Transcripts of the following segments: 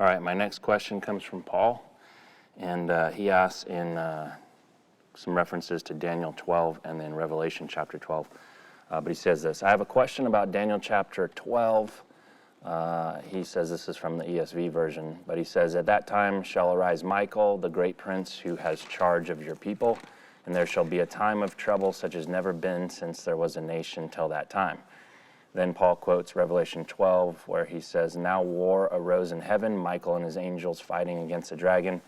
All right, my next question comes from Paul, and he asks in some references to Daniel 12 and then Revelation chapter 12. But he says this: I have a question about Daniel chapter 12. He says this is from the ESV version, but he says, at that time shall arise Michael, the great prince who has charge of your people, and there shall be a time of trouble such as never been since there was a nation till that time. Then Paul quotes Revelation 12, where he says, now war arose in heaven, Michael and his angels fighting against the dragon.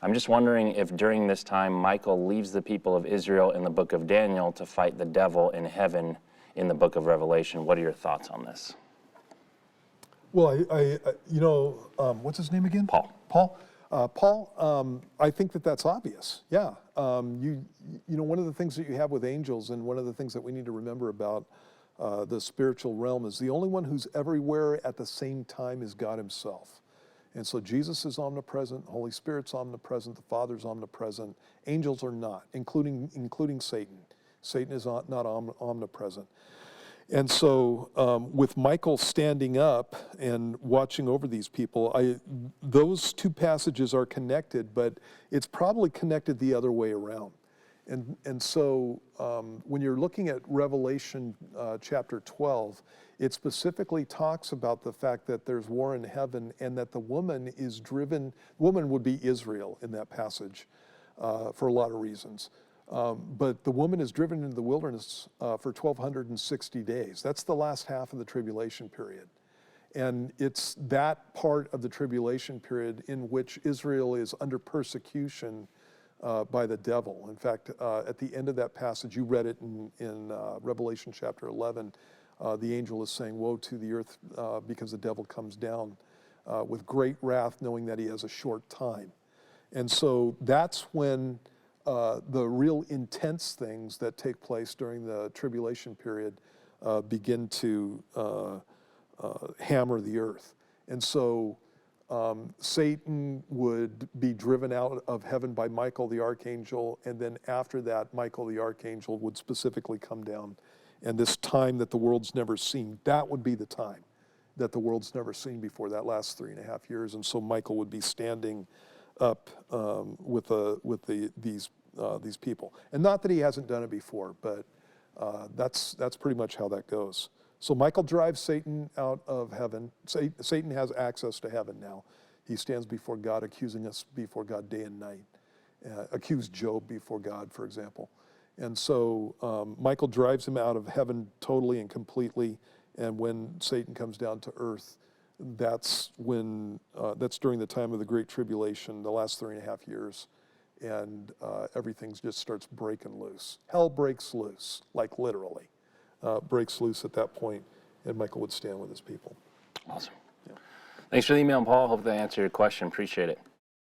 I'm just wondering if during this time Michael leaves the people of Israel in the book of Daniel to fight the devil in heaven in the book of Revelation. What are your thoughts on this? Well, what's his name again? Paul. Paul, I think that's obvious. Yeah. One of the things that you have with angels, and one of the things that we need to remember about the spiritual realm, is the only one who's everywhere at the same time is God himself. And so Jesus is omnipresent, Holy Spirit's omnipresent, the Father's omnipresent. Angels are not, including Satan. Satan is not omnipresent. And so with Michael standing up and watching over these people, those two passages are connected, but it's probably connected the other way around. And so when you're looking at Revelation chapter 12, it specifically talks about the fact that there's war in heaven and that the woman would be Israel in that passage for a lot of reasons. But the woman is driven into the wilderness for 1,260 days. That's the last half of the tribulation period. And it's that part of the tribulation period in which Israel is under persecution by the devil. In fact, at the end of that passage, you read it in Revelation chapter 11, the angel is saying, woe to the earth because the devil comes down with great wrath, knowing that he has a short time. And so that's when the real intense things that take place during the tribulation period begin to hammer the earth. And so Satan would be driven out of heaven by Michael the archangel, and then after that, Michael the archangel would specifically come down. And this time that the world's never seen, that would be the time that the world's never seen before, that last 3.5 years. And so Michael would be standing up with these people. And not that he hasn't done it before, but that's pretty much how that goes. So Michael drives Satan out of heaven. Satan has access to heaven now. He stands before God, accusing us before God day and night. Accused Job before God, for example. And so Michael drives him out of heaven totally and completely. And when Satan comes down to earth, that's during the time of the Great Tribulation, the last 3.5 years. And everything just starts breaking loose. Hell breaks loose, like literally. Breaks loose at that point, and Michael would stand with his people. Awesome. Yeah. Thanks for the email, Paul. Hope that answered your question. Appreciate it.